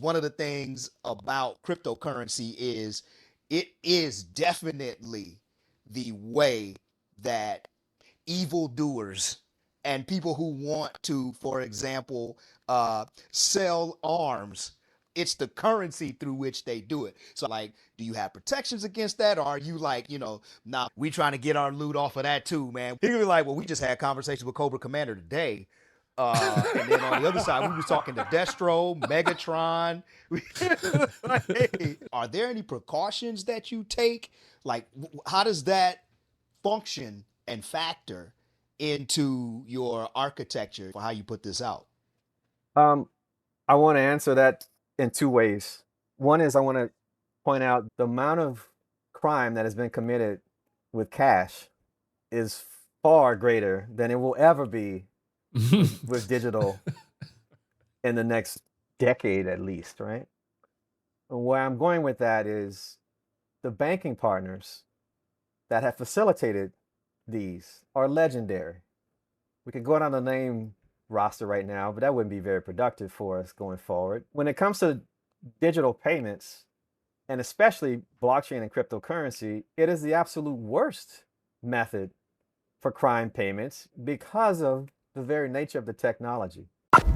One of the things about cryptocurrency is it is definitely the way that evildoers and people who want to, for example, sell arms, it's the currency through which they do it. So, like, do you have protections against that? Or are you like, nah, we trying to get our loot off of that too, man? He could be like, well, we just had conversations with Cobra Commander today. And then on the other side, we was talking to Destro, Megatron. Like, hey, are there any precautions that you take? Like, how does that function and factor into your architecture for how you put this out? I want to answer that in two ways. One is I want to point out the amount of crime that has been committed with cash is far greater than it will ever be with digital in the next decade at least, right? And where I'm going with that is the banking partners that have facilitated these are legendary. We could go down the name roster right now, but that wouldn't be very productive for us going forward. When it comes to digital payments, and especially blockchain and cryptocurrency, it is the absolute worst method for crime payments because of the very nature of the technology. The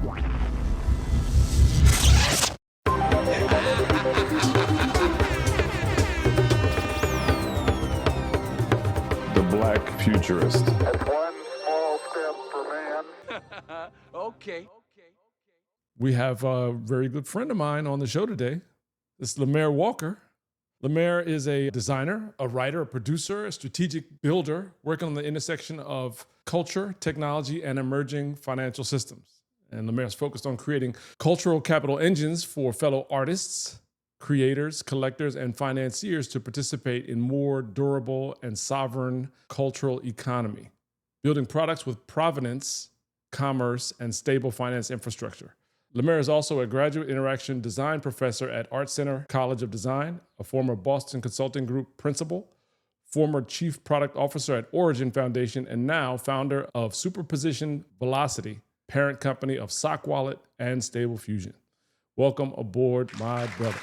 Black Futurist. That's one small step for man. Okay. We have a very good friend of mine on the show today. This is Mer Walker. Mer is a designer, a writer, a producer, a strategic builder working on the intersection of culture, technology, and emerging financial systems. And Mer is focused on creating cultural capital engines for fellow artists, creators, collectors, and financiers to participate in more durable and sovereign cultural economy, building products with provenance, commerce, and stable finance infrastructure. Mer is also a graduate interaction design professor at Art Center College of Design, a former Boston Consulting Group principal, former chief product officer at Origin Foundation, and now founder of Superposition Velocity, parent company of SoqWallet and Stable Fusion. Welcome aboard, my brother.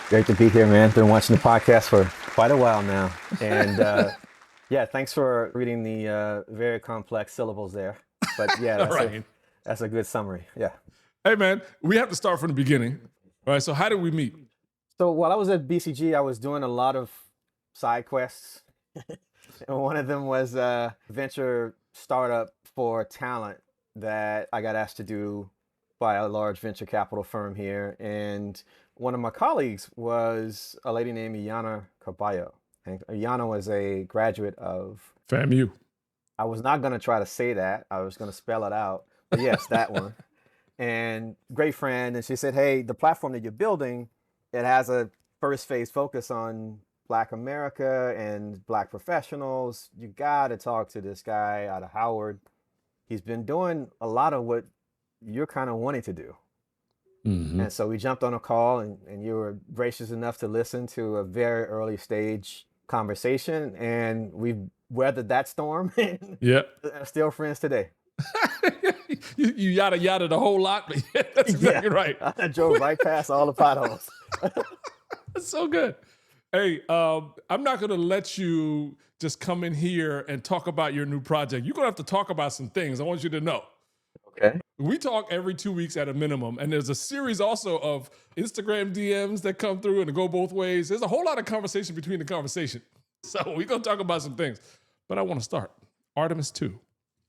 Great to be here, man. Been watching the podcast for quite a while now. And yeah, thanks for reading the very complex syllables there. But yeah, that's a good summary. Yeah. Hey, man, we have to start from the beginning. All right, so how did we meet? So while I was at BCG, I was doing a lot of side quests. And one of them was a venture startup for talent that I got asked to do by a large venture capital firm here. And one of my colleagues was a lady named Iana Carballo. And Iana was a graduate of FAMU. I was not going to try to say that. I was going to spell it out. But yes, that one. And great friend. And she said, hey, the platform that you're building, it has a first phase focus on Black America and Black professionals. You got to talk to this guy out of Howard. He's been doing a lot of what you're kind of wanting to do. Mm-hmm. And so we jumped on a call and you were gracious enough to listen to a very early stage conversation. And we've weathered that storm. Yeah. Still friends today. you yada yada the whole lot, but yeah, that's exactly right. I drove right past all the potholes. That's so good. Hey, I'm not gonna let you just come in here and talk about your new project. You're gonna have to talk about some things. I want you to know. Okay. We talk every 2 weeks at a minimum, and there's a series also of Instagram DMs that come through and it go both ways. There's a whole lot of conversation between the conversation. So we're gonna talk about some things. But I want to start. Artemis 2.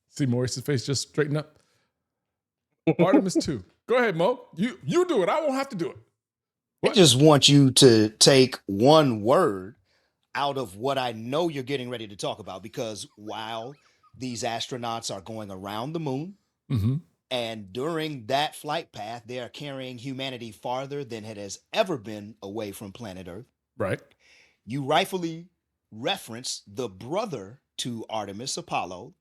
See Maurice's face just straighten up. Artemis 2. Go ahead, Mo. You do it. I won't have to do it. What? I just want you to take one word out of what I know you're getting ready to talk about, because while these astronauts are going around the moon, mm-hmm. and during that flight path, they are carrying humanity farther than it has ever been away from planet Earth. Right. You rightfully reference the brother to Artemis, Apollo,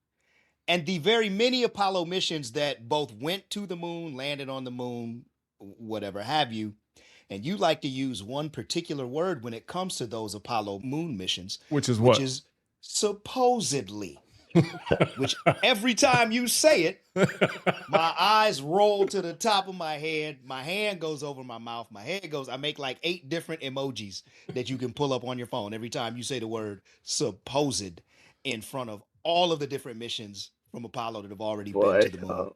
and the very many Apollo missions that both went to the moon, landed on the moon, whatever have you. And you like to use one particular word when it comes to those Apollo moon missions. Which is what? Which is supposedly. which every time you say it, my eyes roll to the top of my head. My hand goes over my mouth. My head goes, I make like 8 different emojis that you can pull up on your phone every time you say the word supposed in front of all of the different missions from Apollo that have already been to the moon.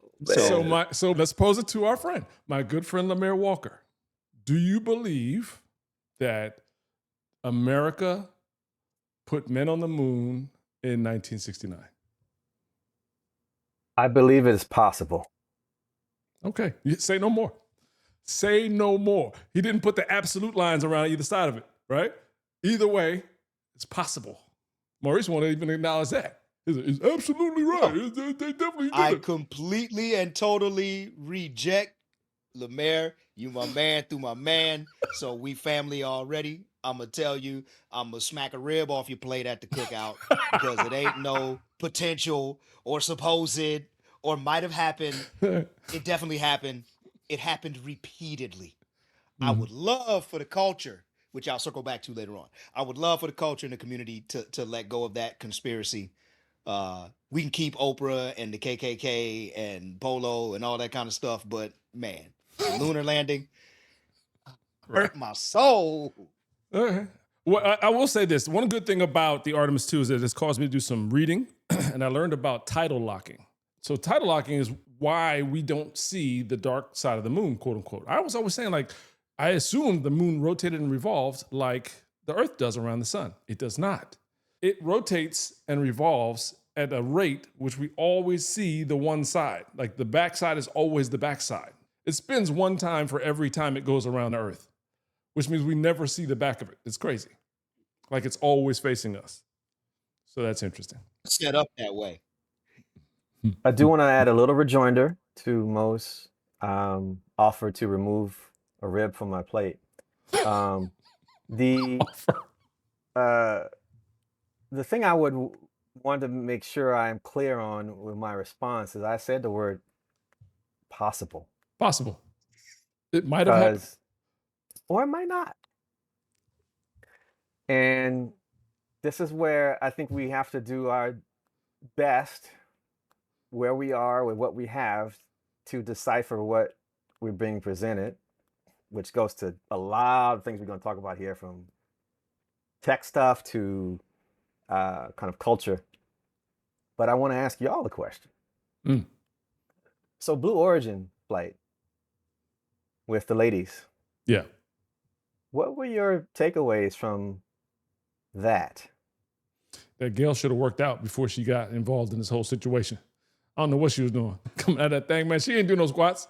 So let's pose it to our friend, my good friend Mer Walker. Do you believe that America put men on the moon in 1969? I believe it is possible. Okay, say no more. Say no more. He didn't put the absolute lines around either side of it, right? Either way, it's possible. Maurice won't even acknowledge that. It's absolutely right. No. They definitely did I it. completely and totally reject Lemaire. You my man through my man. So we family already. I'm going to tell you, I'm going to smack a rib off your plate at the cookout because it ain't no potential or supposed or might have happened. It definitely happened. It happened repeatedly. I would love for the culture, which I'll circle back to later on. I would love for the culture and the community to let go of that conspiracy. We can keep Oprah and the KKK and Polo and all that kind of stuff, but man, the lunar landing hurt my soul. Okay. Well, I will say this. One good thing about the Artemis 2 is that it's caused me to do some reading, and I learned about tidal locking. So tidal locking is why we don't see the dark side of the moon, quote unquote. I was always saying, like, I assumed the moon rotated and revolved like the Earth does around the sun. It does not. It rotates and revolves at a rate which we always see the one side. Like the backside is always the backside. It spins one time for every time it goes around the Earth, which means we never see the back of it. It's crazy. Like it's always facing us. So that's interesting. Set up that way. I do want to add a little rejoinder to Mo's offer to remove a rib from my plate. The thing I would want to make sure I'm clear on with my response is I said the word possible. Possible. It might have happened. Or it might not. And this is where I think we have to do our best where we are with what we have to decipher what we're being presented, which goes to a lot of things we're going to talk about here, from tech stuff to kind of culture. But I want to ask y'all a question. So Blue Origin flight with the ladies. Yeah. What were your takeaways from that? That Gail should have worked out before she got involved in this whole situation. I don't know what she was doing. Coming out of that thing, man. She ain't doing no squats.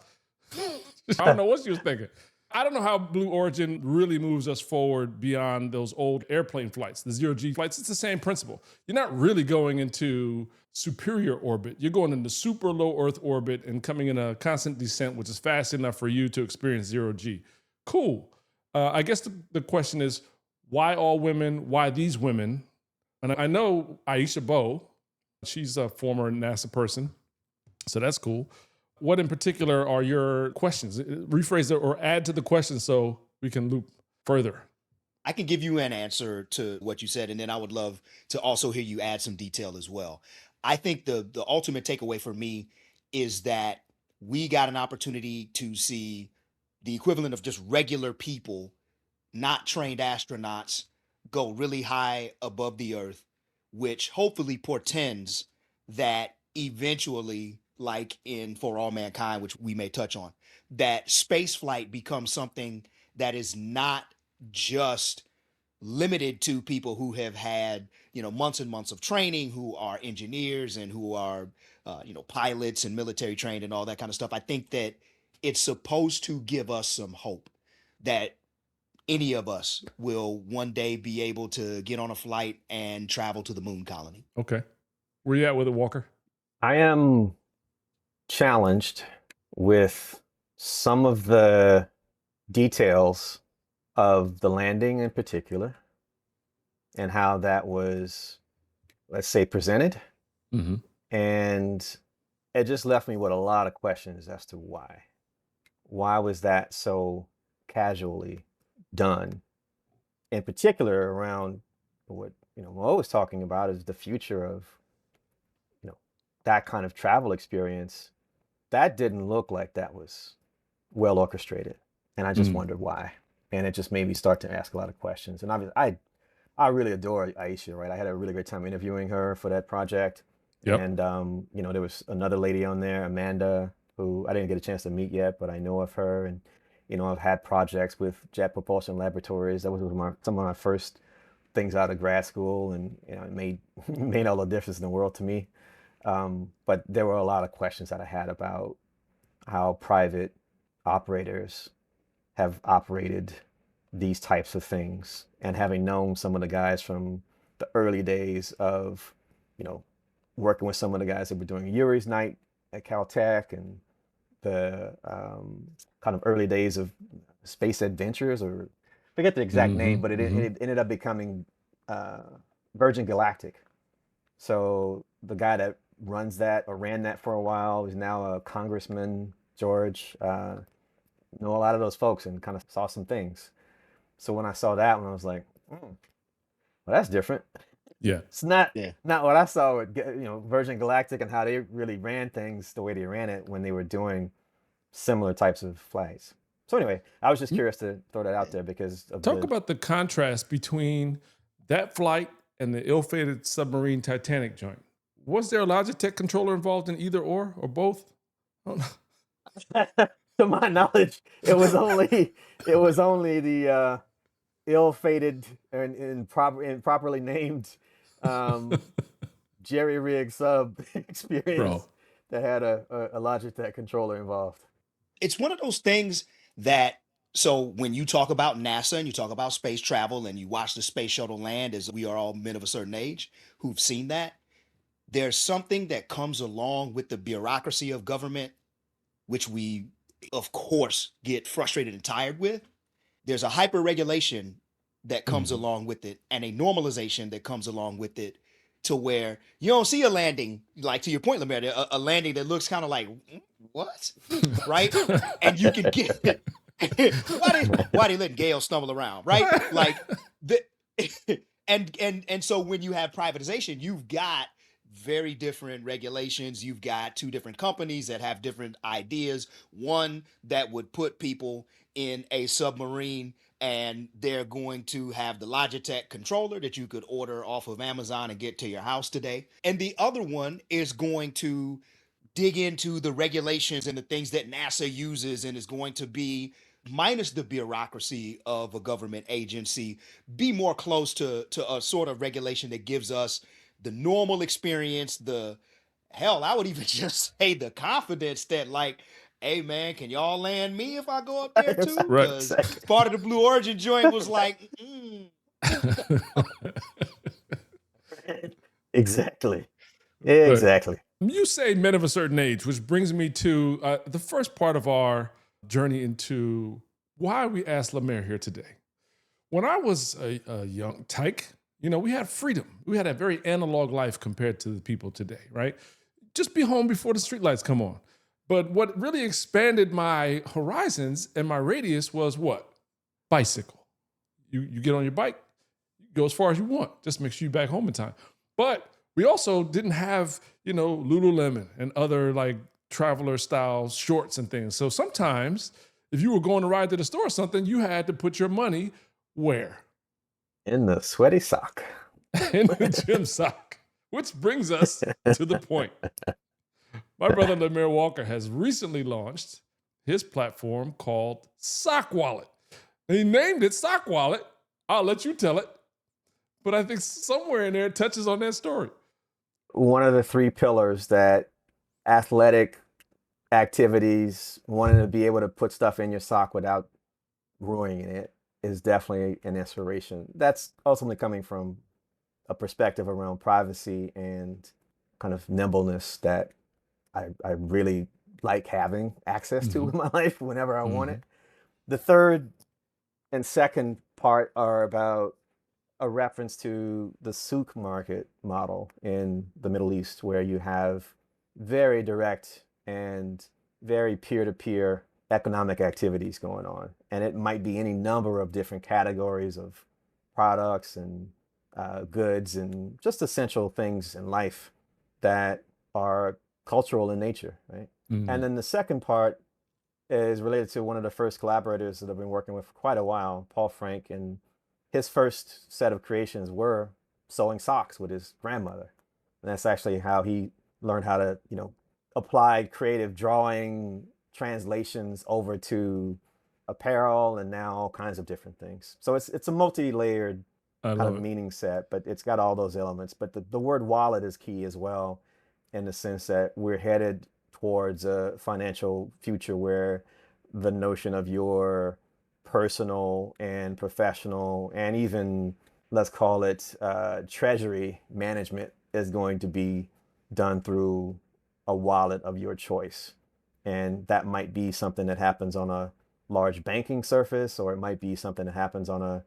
I don't know what she was thinking. I don't know how Blue Origin really moves us forward beyond those old airplane flights, the zero-G flights. It's the same principle. You're not really going into superior orbit. You're going into super low Earth orbit and coming in a constant descent, which is fast enough for you to experience zero-G. Cool. I guess the question is, why all women? Why these women? And I know Aisha Bowe, she's a former NASA person, so that's cool. What in particular are your questions? Rephrase it or add to the question so we can loop further. I can give you an answer to what you said, and then I would love to also hear you add some detail as well. I think the ultimate takeaway for me is that we got an opportunity to see the equivalent of just regular people, not trained astronauts, go really high above the Earth, which hopefully portends that eventually, like in For All Mankind, which we may touch on, that space flight becomes something that is not just limited to people who have had, months and months of training, who are engineers and who are, pilots and military trained and all that kind of stuff. I think that it's supposed to give us some hope that any of us will one day be able to get on a flight and travel to the moon colony. Okay. Where you at with it, Walker? I am challenged with some of the details of the landing in particular and how that was, let's say, presented. Mm-hmm. And it just left me with a lot of questions as to why. Why was that so casually done? In particular, around what Mo was talking about is the future of that kind of travel experience, that didn't look like that was well orchestrated. And I just wondered why. And it just made me start to ask a lot of questions. And I really adore Aisha, right? I had a really great time interviewing her for that project. Yep. And, there was another lady on there, Amanda, who I didn't get a chance to meet yet, but I know of her. And, I've had projects with Jet Propulsion Laboratories. That was some of my first things out of grad school. And, it made all the difference in the world to me. But there were a lot of questions that I had about how private operators have operated these types of things, and having known some of the guys from the early days of, working with some of the guys that were doing Yuri's Night at Caltech, and the kind of early days of Space Adventures, or I forget the exact name, but it ended up becoming Virgin Galactic. So the guy that runs that, or ran that for a while, is now a congressman, George. Know a lot of those folks and kind of saw some things. So when I saw that one, I was like, well, that's different. Yeah. It's not what I saw with, Virgin Galactic, and how they really ran things the way they ran it when they were doing similar types of flights. So anyway, I was just curious to throw that out there because of Talk about the contrast between that flight and the ill-fated submarine Titanic joint. Was there a Logitech controller involved in either or both? To my knowledge, it was only the ill-fated and improperly named jerry rig sub experience that had a Logitech controller involved. It's one of those things that, so when you talk about NASA and you talk about space travel and you watch the space shuttle land, as we are all men of a certain age who've seen that, there's something that comes along with the bureaucracy of government, which we, of course, get frustrated and tired with. There's a hyper regulation that comes along with it, and a normalization that comes along with it, to where you don't see a landing, like to your point, Lemaire, a landing that looks kind of like, what? Right? And you can get why they letting Gale stumble around, right? Like and so when you have privatization, you've got very different regulations. You've got two different companies that have different ideas. One that would put people in a submarine, and they're going to have the Logitech controller that you could order off of Amazon and get to your house today. And the other one is going to dig into the regulations and the things that NASA uses, and is going to be, minus the bureaucracy of a government agency, be more close to a sort of regulation that gives us the normal experience, I would even just say the confidence that, like, hey man, can y'all land me if I go up there too? Because part of the Blue Origin joint was like, Exactly. You say men of a certain age, which brings me to the first part of our journey into why we asked Lemaire here today. When I was a young tyke, we had freedom. We had a very analog life compared to the people today, right? Just be home before the streetlights come on. But what really expanded my horizons and my radius was what? Bicycle. You get on your bike, you go as far as you want. Just make sure you're back home in time. But we also didn't have, Lululemon and other like traveler style shorts and things. So sometimes if you were going to ride to the store or something, you had to put your money where? In the sweaty sock. In the gym sock. Which brings us to the point. My brother Mer Walker has recently launched his platform called SoqWallet. He named it SoqWallet. I'll let you tell it. But I think somewhere in there it touches on that story. One of the three pillars that athletic activities, wanting to be able to put stuff in your sock without ruining it, is definitely an inspiration. That's ultimately coming from a perspective around privacy and kind of nimbleness that I really like having access to in my life whenever I want it. The third and second part are about a reference to the souk market model in the Middle East, where you have very direct and very peer-to-peer economic activities going on. And it might be any number of different categories of products and goods and just essential things in life that are cultural in nature, right? And then the second part is related to one of the first collaborators that I've been working with for quite a while, Paul Frank, and his first set of creations were sewing socks with his grandmother. And that's actually how he learned how to, apply creative drawing translations over to apparel and now all kinds of different things. So it's a multi-layered kind of meaning set, but it's got all those elements. But the word wallet is key as well, in the sense that we're headed towards a financial future where the notion of your personal and professional and even, let's call it, treasury management is going to be done through a wallet of your choice. And that might be something that happens on a large banking surface, or it might be something that happens on a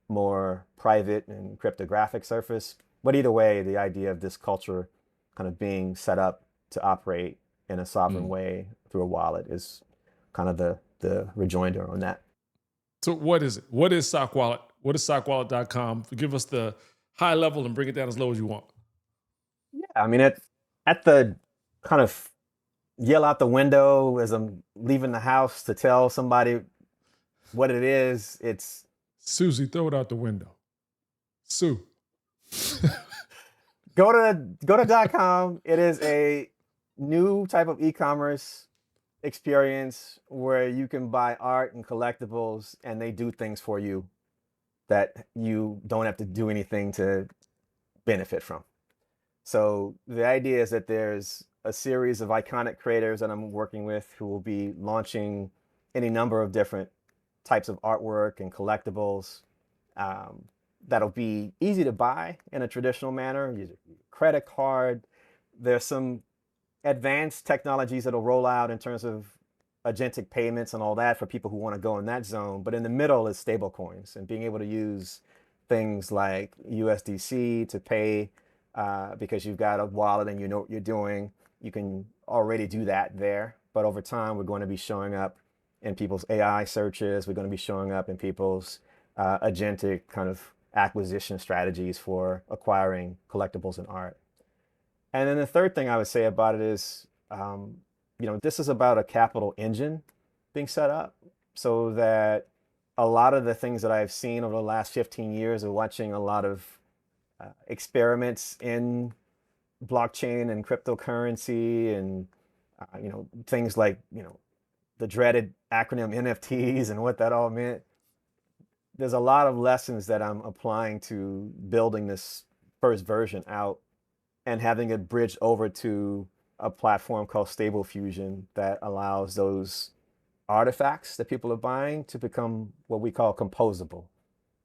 more private and cryptographic surface. But either way, the idea of this culture kind of being set up to operate in a sovereign way through a wallet is kind of the rejoinder on that. So what is it? What is SoqWallet? What is SoqWallet.com? Give us the high level and bring it down as low as you want. Yeah, I mean, at the kind of yell out the window as I'm leaving the house to tell somebody what it is, it's... Susie, throw it out the window. Sue. Go to .com. It is a new type of e-commerce experience where you can buy art and collectibles, and they do things for you that you don't have to do anything to benefit from. So the idea is that there's a series of iconic creators that I'm working with who will be launching any number of different types of artwork and collectibles that'll be easy to buy in a traditional manner. Use a credit card. There's some advanced technologies that'll roll out in terms of agentic payments and all that for people who want to go in that zone. But in the middle is stablecoins and being able to use things like USDC to pay because you've got a wallet and you know what you're doing. You can already do that there. But over time, we're going to be showing up in people's AI searches. We're going to be showing up in people's agentic kind of acquisition strategies for acquiring collectibles and art. And then the third thing I would say about it is, this is about a capital engine being set up so that a lot of the things that I've seen over the last 15 years of watching a lot of experiments in blockchain and cryptocurrency and, things like, the dreaded acronym NFTs and what that all meant. There's a lot of lessons that I'm applying to building this first version out and having it bridge over to a platform called Stable Fusion that allows those artifacts that people are buying to become what we call composable,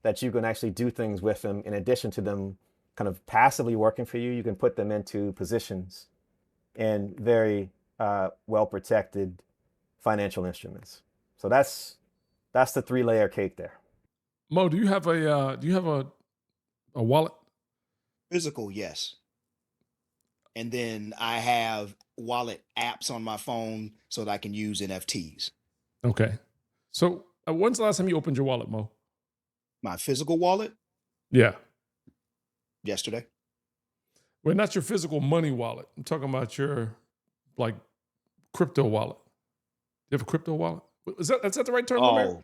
that you can actually do things with them in addition to them kind of passively working for you. You can put them into positions in very well protected financial instruments. So that's the 3-layer cake there. Mo, do you have a wallet? Physical, yes. And then I have wallet apps on my phone so that I can use NFTs. Okay. So when's the last time you opened your wallet, Mo? My physical wallet? Yeah. Yesterday. Well, not your physical money wallet. I'm talking about your crypto wallet. You have a crypto wallet? Is that the right term?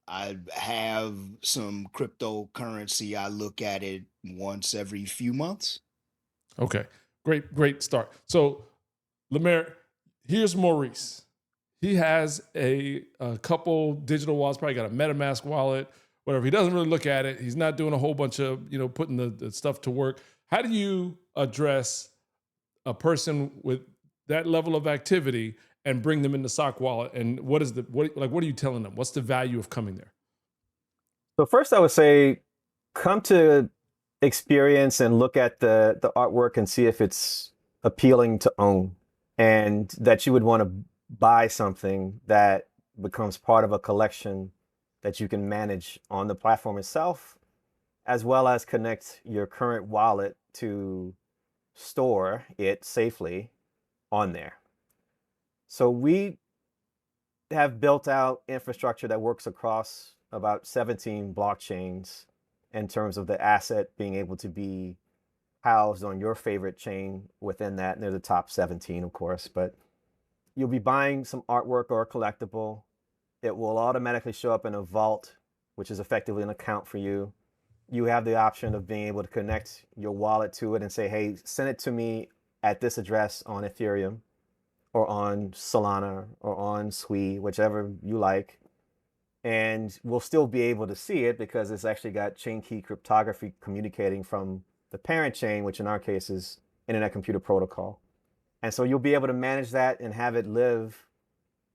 I have some cryptocurrency. I look at it once every few months. Okay, great start. So, Lemaire, here's Maurice. He has a couple digital wallets, probably got a MetaMask wallet, whatever. He doesn't really look at it. He's not doing a whole bunch of, putting the stuff to work. How do you address a person with that level of activity and bring them into SoqWallet? And what are you telling them? What's the value of coming there? So first I would say, come to experience and look at the artwork and see if it's appealing to own, and that you would want to buy something that becomes part of a collection that you can manage on the platform itself, as well as connect your current wallet to store it safely on there. So we have built out infrastructure that works across about 17 blockchains in terms of the asset being able to be housed on your favorite chain within that. And there's the top 17, of course, but you'll be buying some artwork or a collectible. It will automatically show up in a vault, which is effectively an account for you. You have the option of being able to connect your wallet to it and say, hey, send it to me at this address on Ethereum or on Solana or on Sui, whichever you like. And we'll still be able to see it because it's actually got chain key cryptography communicating from the parent chain, which in our case is Internet Computer Protocol. And so you'll be able to manage that and have it live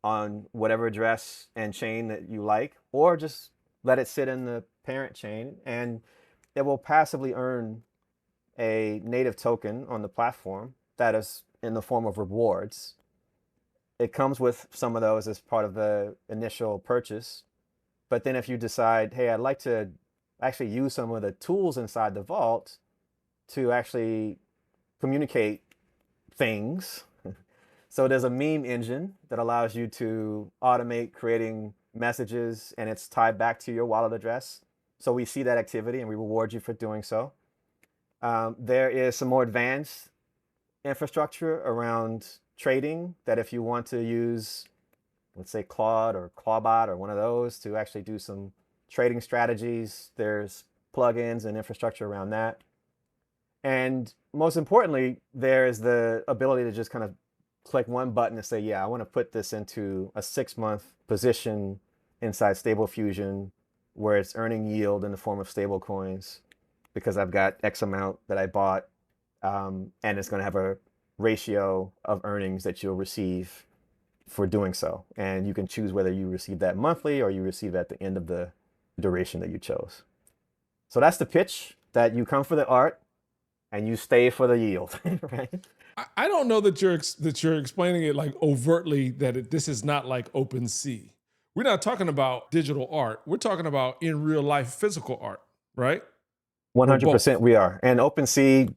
on whatever address and chain that you like, or just let it sit in the parent chain, and it will passively earn a native token on the platform that is in the form of rewards. It comes with some of those as part of the initial purchase. But then if you decide, hey, I'd like to actually use some of the tools inside the vault to actually communicate things. So there's a meme engine that allows you to automate creating messages, and it's tied back to your wallet address. So we see that activity and we reward you for doing so. There is some more advanced infrastructure around trading that if you want to use, let's say Claude or Clawbot or one of those to actually do some trading strategies, there's plugins and infrastructure around that. And most importantly, there is the ability to just kind of click one button and say, yeah, I want to put this into a 6-month position inside Stable Fusion where it's earning yield in the form of stable coins because I've got X amount that I bought, and it's going to have a ratio of earnings that you'll receive for doing so. And you can choose whether you receive that monthly or you receive at the end of the duration that you chose. So that's the pitch, that you come for the art and you stay for the yield, right? I don't know that you're explaining it like overtly that this is not like OpenSea. We're not talking about digital art. We're talking about in real life physical art, right? 100% we are. And OpenSea,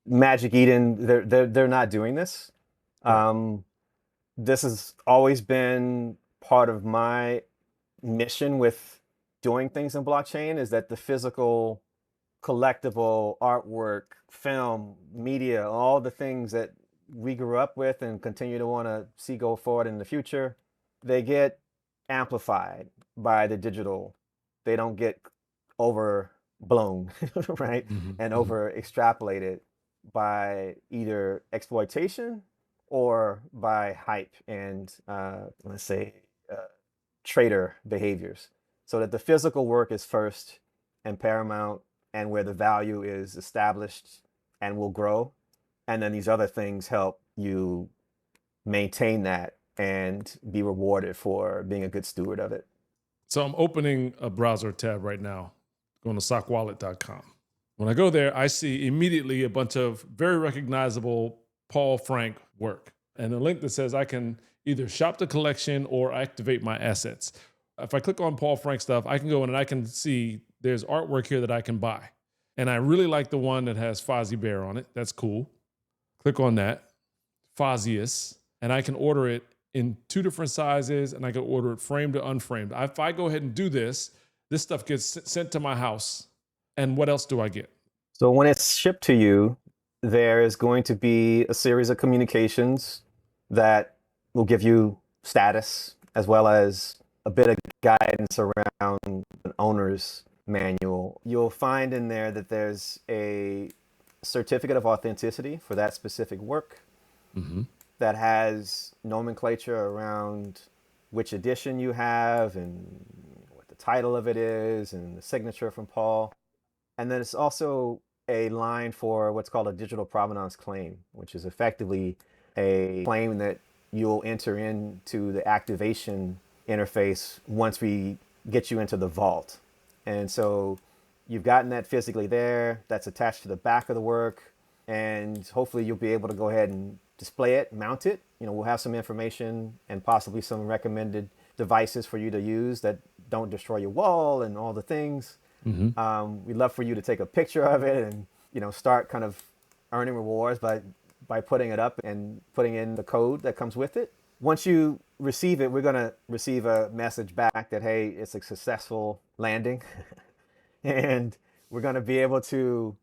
Magic Eden, they're not doing this. This has always been part of my mission with doing things in blockchain, is that the physical collectible artwork, film, media, all the things that we grew up with and continue to want to see go forward in the future, they get amplified by the digital. They don't get overblown, right? And over extrapolated by either exploitation or by hype and let's say trader behaviors. So that the physical work is first and paramount, and where the value is established and will grow. And then these other things help you maintain that and be rewarded for being a good steward of it. So I'm opening a browser tab right now, going to SoqWallet.com. When I go there, I see immediately a bunch of very recognizable Paul Frank work and a link that says I can either shop the collection or activate my assets. If I click on Paul Frank stuff, I can go in and I can see there's artwork here that I can buy. And I really like the one that has Fozzie Bear on it. That's cool. Click on that, Fozzius, and I can order it in 2 different sizes, and I can order it framed or unframed. If I go ahead and do this stuff gets sent to my house. And what else do I get? So when it's shipped to you, there is going to be a series of communications that will give you status, as well as a bit of guidance around an owner's manual. You'll find in there that there's a certificate of authenticity for that specific work that has nomenclature around which edition you have and what the title of it is and the signature from Paul. And then it's also a line for what's called a digital provenance claim, which is effectively a claim that you'll enter into the activation interface once we get you into the vault. And so you've gotten that physically there, that's attached to the back of the work, and hopefully you'll be able to go ahead and display it, mount it. We'll have some information and possibly some recommended devices for you to use that don't destroy your wall and all the things. We'd love for you to take a picture of it and start kind of earning rewards by putting it up and putting in the code that comes with it. Once you receive it, we're going to receive a message back that, hey, it's a successful landing. And we're going to be able to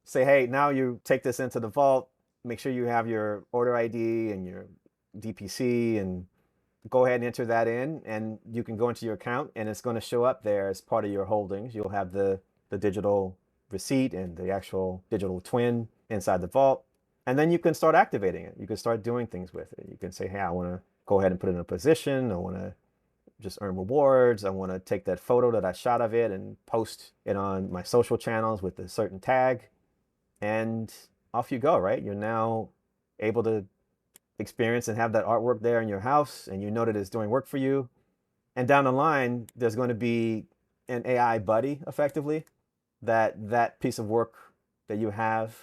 say, hey, now you take this into the vault, make sure you have your order ID and your DPC, and go ahead and enter that in, and you can go into your account and it's going to show up there as part of your holdings. You'll have the digital receipt and the actual digital twin inside the vault. And then you can start activating it. You can start doing things with it. You can say, hey, I want to go ahead and put it in a position. I want to just earn rewards. I want to take that photo that I shot of it and post it on my social channels with a certain tag. And off you go, right? You're now able to experience and have that artwork there in your house, and you know that it's doing work for you. And down the line, there's going to be an AI buddy, effectively, that piece of work that you have,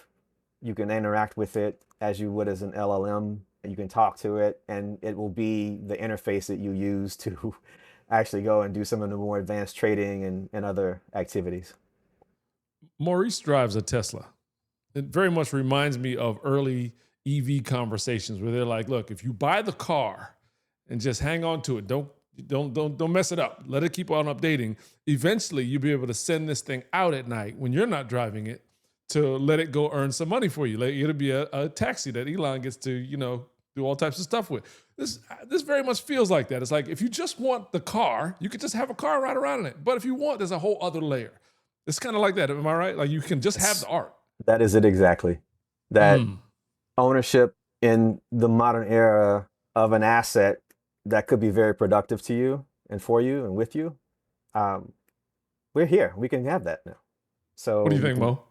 you can interact with it as you would as an LLM, and you can talk to it, and it will be the interface that you use to actually go and do some of the more advanced trading and other activities. Maurice drives a Tesla. It very much reminds me of early EV conversations where they're like, look, if you buy the car and just hang on to it, don't mess it up. Let it keep on updating. Eventually, you'll be able to send this thing out at night when you're not driving it to let it go earn some money for you. Like, it'll be a taxi that Elon gets to, do all types of stuff with. This very much feels like that. It's like, if you just want the car, you could just have a car ride around in it. But if you want, there's a whole other layer. It's kind of like that. Am I right? Like, you can just have the art. That is it exactly. That ownership in the modern era of an asset that could be very productive to you and for you and with you. We're here. We can have that now. So what do you think, Mo?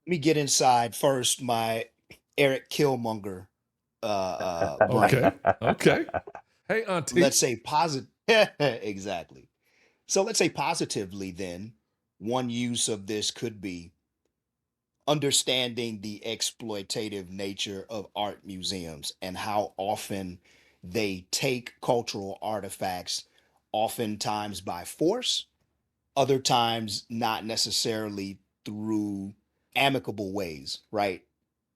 Let me get inside first my Eric Killmonger brain. Okay. Hey, Auntie. Let's say positive. Exactly. So let's say positively then, one use of this could be understanding the exploitative nature of art museums and how often they take cultural artifacts, oftentimes by force, other times not necessarily through amicable ways, right?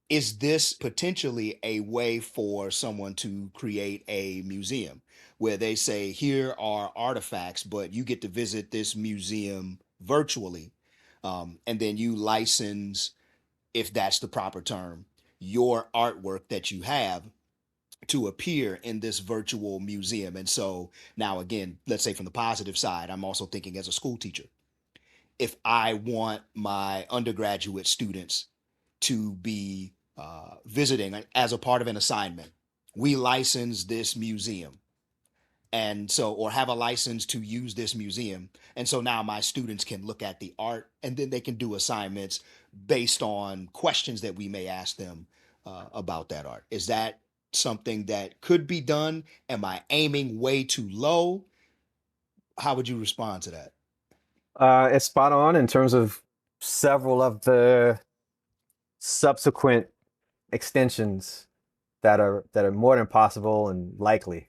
Is this potentially a way for someone to create a museum where they say, here are artifacts, but you get to visit this museum virtually, and then you license, if that's the proper term, your artwork that you have to appear in this virtual museum. And so now, again, let's say from the positive side, I'm also thinking as a school teacher. If I want my undergraduate students to be visiting as a part of an assignment, we license this museum. And so, or have a license to use this museum. And so now my students can look at the art, and then they can do assignments based on questions that we may ask them about that art. Is that something that could be done? Am I aiming way too low? How would you respond to that? It's spot on in terms of several of the subsequent extensions that are more than possible and likely.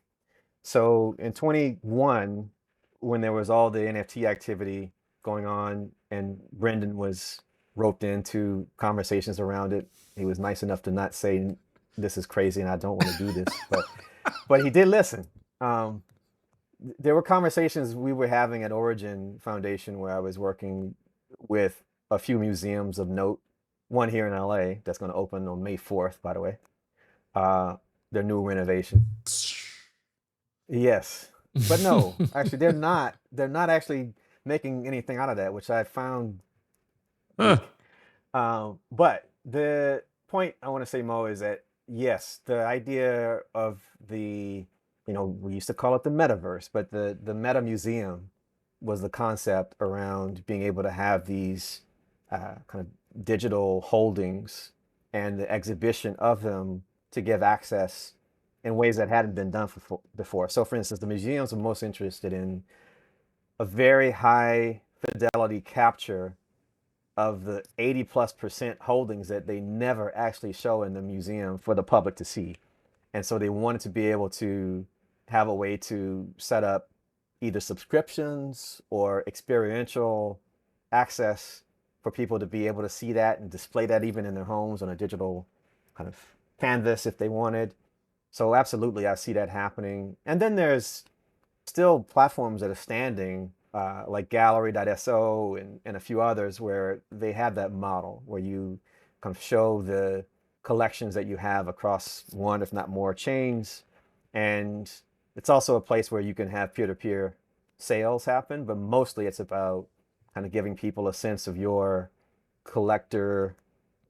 So in 21, when there was all the NFT activity going on and Bryndan was roped into conversations around it, he was nice enough to not say, this is crazy and I don't want to do this, but he did listen. There were conversations we were having at Origin Foundation where I was working with a few museums of note, one here in LA that's going to open on May 4th, by the way, their new renovation. Yes, but no, actually, they're not actually making anything out of that, which I found. But the point I want to say, Mo, is that yes, the idea of we used to call it the metaverse, but the meta museum was the concept around being able to have these kind of digital holdings and the exhibition of them to give access in ways that hadn't been done before. So for instance, the museums are most interested in a very high fidelity capture of the 80+% holdings that they never actually show in the museum for the public to see. And so they wanted to be able to have a way to set up either subscriptions or experiential access for people to be able to see that and display that even in their homes on a digital kind of canvas if they wanted. So absolutely, I see that happening. And then there's still platforms that are standing, like gallery.so and a few others where they have that model where you kind of show the collections that you have across one, if not more, chains. And it's also a place where you can have peer-to-peer sales happen, but mostly it's about kind of giving people a sense of your collector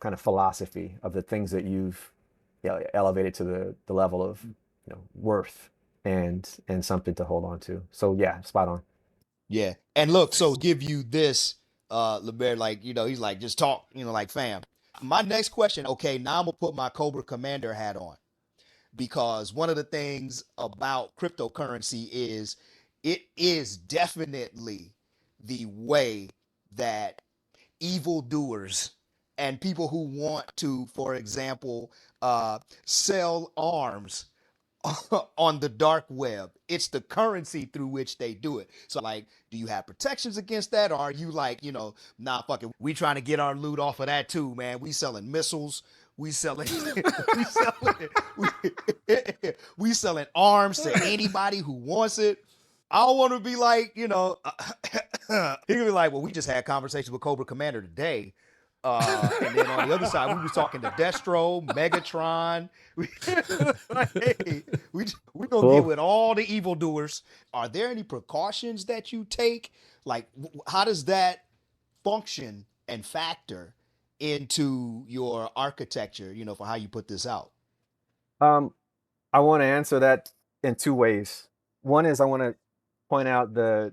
kind of philosophy of the things that you've elevated to the level of worth and something to hold on to. So yeah, spot on. Yeah. And look, so give you this, LeBear, like, he's like, just talk, like fam. My next question, okay, now I'm gonna put my Cobra Commander hat on, because one of the things about cryptocurrency is it is definitely the way that evildoers and people who want to, for example, sell arms on the dark web, it's the currency through which they do it. So like, do you have protections against that, or are you like, nah, fuck it, we trying to get our loot off of that too, man? We selling missiles, we selling we selling arms to anybody who wants it. I don't want to be like, he could be like, well, we just had conversations with Cobra Commander today. And then on the other side, we was talking to Destro, Megatron. Hey, we gonna get with all the evildoers. Are there any precautions that you take? Like, how does that function and factor into your architecture, for how you put this out? I want to answer that in two ways. One is I want to point out the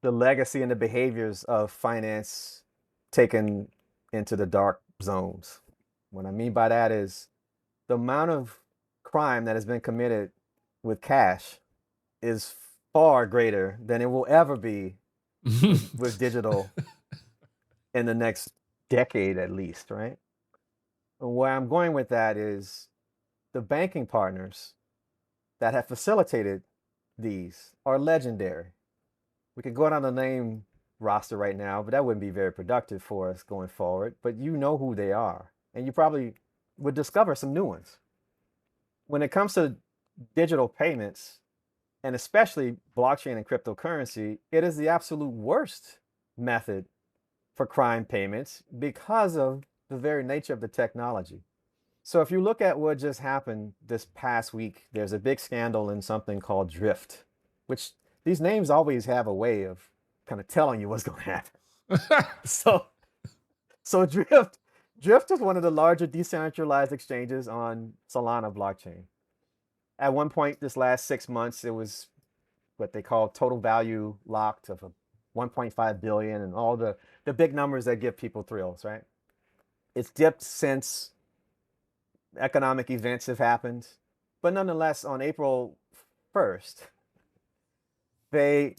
legacy and the behaviors of finance taken into the dark zones. What I mean by that is the amount of crime that has been committed with cash is far greater than it will ever be with digital in the next decade at least, right? And where I'm going with that is the banking partners that have facilitated these are legendary. We could go down the name roster right now, but that wouldn't be very productive for us going forward. But you know who they are, and you probably would discover some new ones. When it comes to digital payments, and especially blockchain and cryptocurrency, it is the absolute worst method for crime payments because of the very nature of the technology. So if you look at what just happened this past week, there's a big scandal in something called Drift, which these names always have a way of kind of telling you what's going to happen. So Drift is one of the larger decentralized exchanges on Solana blockchain. At one point this last 6 months, it was what they call total value locked of 1.5 billion and all the big numbers that give people thrills, right? It's dipped since economic events have happened. But nonetheless, on April 1st, they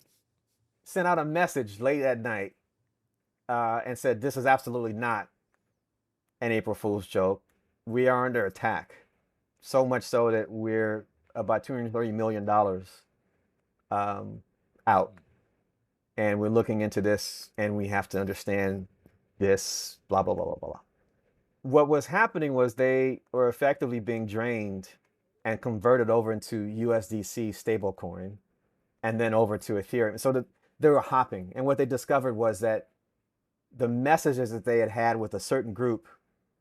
sent out a message late at night and said, this is absolutely not an April Fool's joke. We are under attack. So much so that we're about $230 million out. And we're looking into this and we have to understand this, blah, blah, blah, blah, blah. What was happening was they were effectively being drained and converted over into USDC stablecoin and then over to Ethereum. So they were hopping. And what they discovered was that the messages that they had with a certain group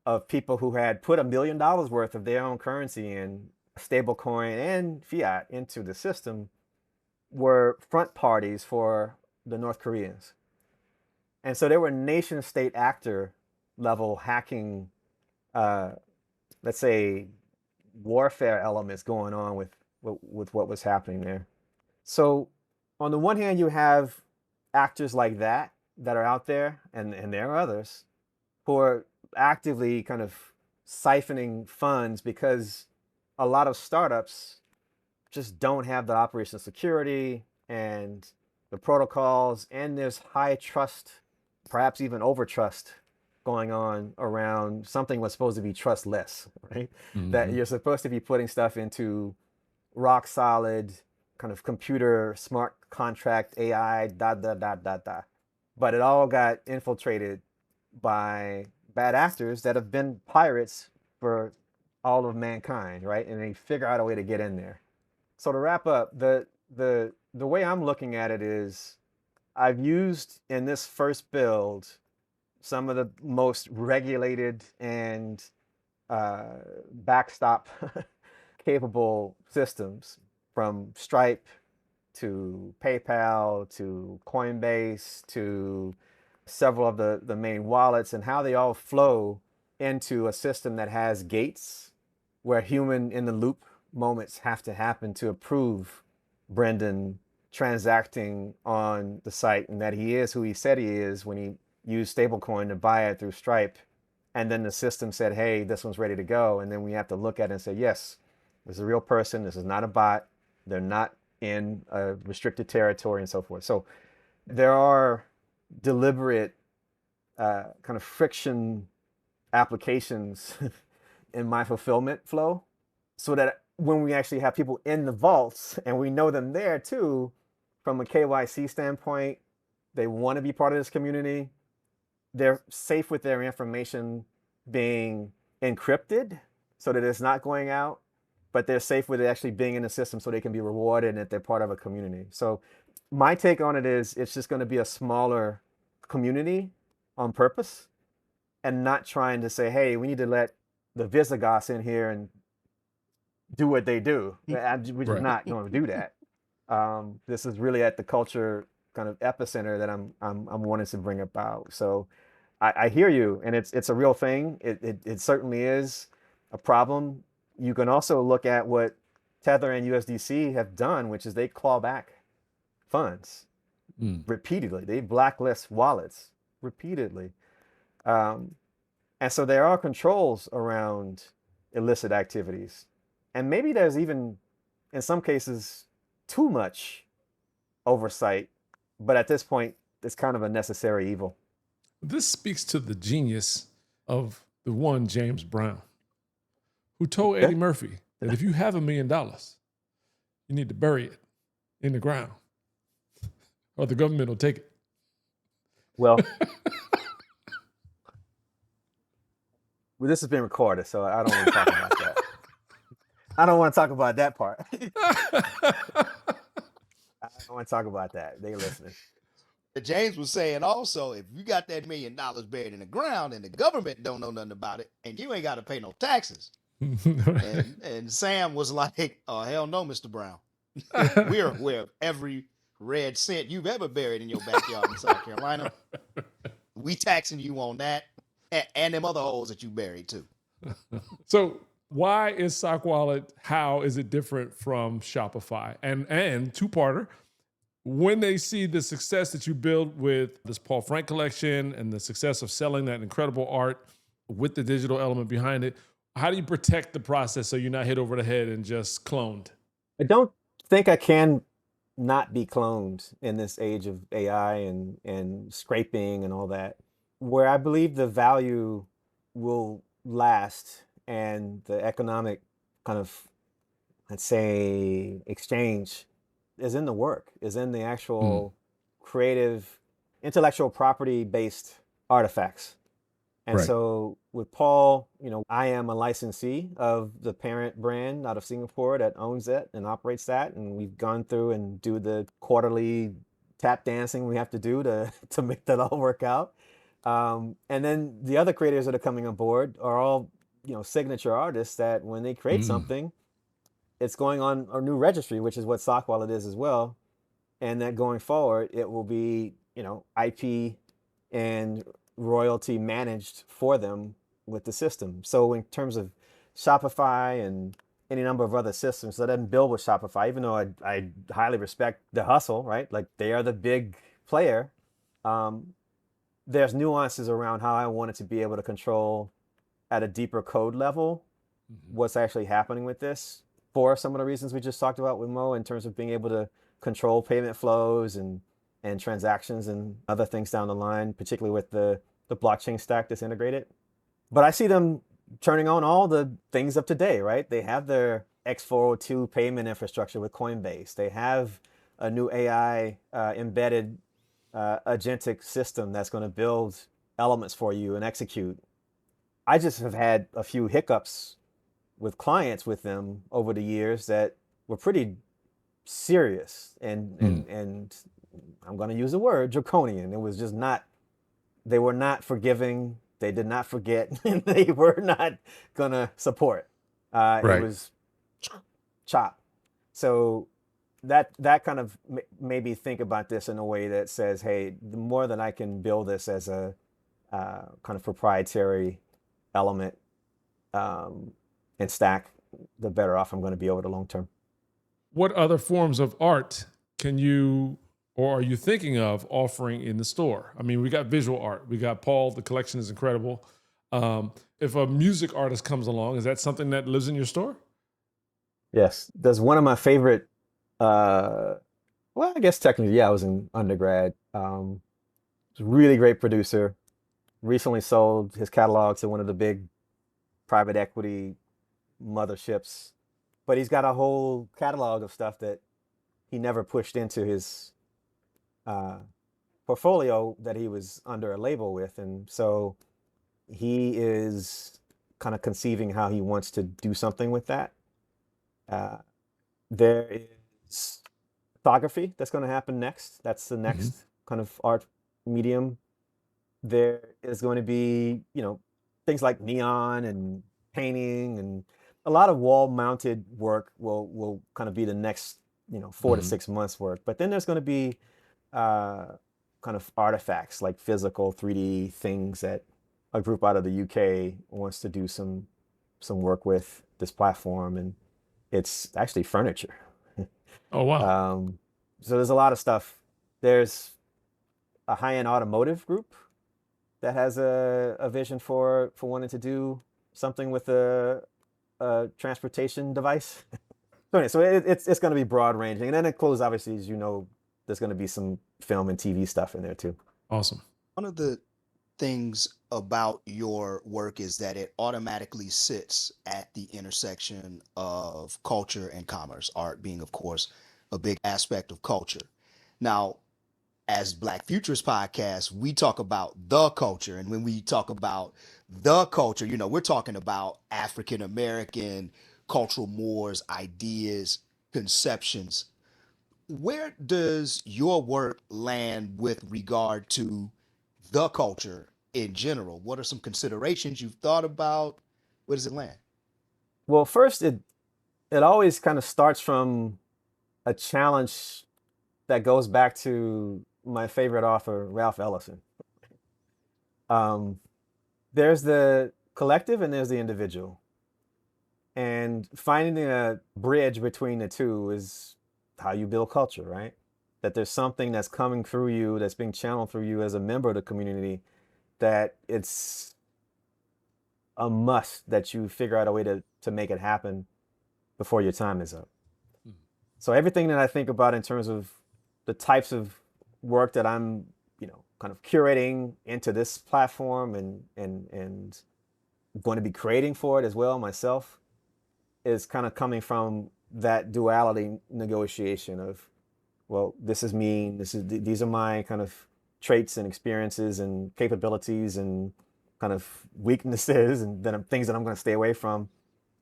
of people who had put $1 million worth of their own currency in stablecoin and fiat into the system were front parties for the North Koreans. And so there were nation state actor level hacking, let's say, warfare elements going on with what was happening there. So on the one hand, you have actors like that are out there, and there are others who are actively kind of siphoning funds because a lot of startups just don't have the operational security and the protocols, and there's high trust, perhaps even over trust going on around something was supposed to be trustless, right? Mm-hmm. That you're supposed to be putting stuff into rock solid kind of computer smart contract AI, but it all got infiltrated by bad actors that have been pirates for all of mankind, right? And they figure out a way to get in there. So to wrap up, the way I'm looking at it is I've used in this first build some of the most regulated and backstop capable systems, from Stripe to PayPal to Coinbase to several of the main wallets, and how they all flow into a system that has gates where human in the loop moments have to happen to approve Bryndan transacting on the site, and that he is who he said he is when he used stablecoin to buy it through Stripe. And then the system said, hey, this one's ready to go. And then we have to look at it and say, yes, this is a real person. This is not a bot. They're not in a restricted territory and so forth. So there are deliberate kind of friction applications in my fulfillment flow, so that when we actually have people in the vaults and we know them there too, from a KYC standpoint, they want to be part of this community. They're safe with their information being encrypted so that it's not going out, but they're safe with it actually being in the system so they can be rewarded and that they're part of a community. So my take on it is it's just going to be a smaller community on purpose, and not trying to say, hey, we need to let the Visigoths in here and do what they do. We're just not going to do that. This is really at the culture kind of epicenter that I'm wanting to bring about. So I hear you, and it's a real thing. It certainly is a problem. You can also look at what Tether and USDC have done, which is they claw back funds repeatedly. They blacklist wallets repeatedly. And so there are controls around illicit activities. And maybe there's even, in some cases, too much oversight. But at this point, it's kind of a necessary evil. This speaks to the genius of the one James Brown, who told Eddie Murphy that if you have $1 million, you need to bury it in the ground, or the government will take it. Well, this has been recorded, so I don't want to talk about that. I don't want to talk about that part. I don't want to talk about that. They listening. James was saying also, if you got that $1 million buried in the ground and the government don't know nothing about it, and you ain't got to pay no taxes. and Sam was like, oh, hell no, Mr. Brown. We're aware of every red cent you've ever buried in your backyard in South Carolina. We taxing you on that and them other holes that you buried too. So why is SoqWallet, how is it different from Shopify? And two-parter, when they see the success that you build with this Paul Frank collection and the success of selling that incredible art with the digital element behind it, how do you protect the process so you're not hit over the head and just cloned? I don't think I can not be cloned in this age of AI and scraping and all that. Where I believe the value will last and the economic kind of, let's say, exchange is in the work, is in the actual creative, intellectual property-based artifacts. And so with Paul, I am a licensee of the parent brand out of Singapore that owns it and operates that. And we've gone through and do the quarterly tap dancing we have to do to make that all work out. And then the other creators that are coming on board are all, signature artists that when they create something, it's going on a new registry, which is what SoqWallet is as well. And that going forward, it will be, IP and royalty managed for them with the system. So in terms of Shopify and any number of other systems that doesn't build with Shopify, even though I highly respect the hustle, right? Like they are the big player. There's nuances around how I wanted to be able to control at a deeper code level what's actually happening with this, for some of the reasons we just talked about with Mo, in terms of being able to control payment flows and transactions and other things down the line, particularly with the blockchain stack that's integrated. But I see them turning on all the things of today, right? They have their X402 payment infrastructure with Coinbase. They have a new AI embedded agentic system that's going to build elements for you and execute. I just have had a few hiccups with clients with them over the years that were pretty serious and I'm going to use the word draconian. It was just not they were not forgiving. They did not forget. And they were not gonna support. It Right. was chop. So that kind of made me think about this in a way that says, hey, the more that I can build this as a kind of proprietary element and stack, the better off I'm going to be over the long term. What other forms of art can you or are you thinking of offering in the store? I mean, we got visual art. We got Paul. The collection is incredible. If a music artist comes along, is that something that lives in your store? Yes. There's one of my favorite, well, I guess technically, yeah, I was in undergrad. He's a really great producer. Recently sold his catalog to one of the big private equity motherships. But he's got a whole catalog of stuff that he never pushed into his portfolio that he was under a label with. And so he is kind of conceiving how he wants to do something with that. There is photography that's going to happen next. That's the next kind of art medium. There is going to be, things like neon and painting, and a lot of wall-mounted work will kind of be the next, 4 to 6 months work. But then there's going to be kind of artifacts, like physical 3D things that a group out of the UK wants to do some work with this platform, and it's actually furniture. Oh, wow. So there's a lot of stuff. There's a high-end automotive group that has a vision for wanting to do something with a transportation device. So it's going to be broad ranging, and then it closes, obviously, as you know, there's going to be some film and TV stuff in there too. Awesome. One of the things about your work is that it automatically sits at the intersection of culture and commerce, art being, of course, a big aspect of culture. Now, as Black Futurist Podcast, we talk about the culture. And when we talk about the culture, we're talking about African American cultural mores, ideas, conceptions. Where does your work land with regard to the culture in general? What are some considerations you've thought about? Where does it land? Well, first, it always kind of starts from a challenge that goes back to my favorite author, Ralph Ellison. There's the collective and there's the individual. And finding a bridge between the two is how you build culture, right? That there's something that's coming through you, that's being channeled through you as a member of the community, that it's a must that you figure out a way to make it happen before your time is up. So everything that I think about in terms of the types of work that I'm, kind of curating into this platform and going to be creating for it as well myself, is kind of coming from that duality negotiation of, well, this is me, these are my kind of traits and experiences and capabilities and kind of weaknesses and then things that I'm going to stay away from.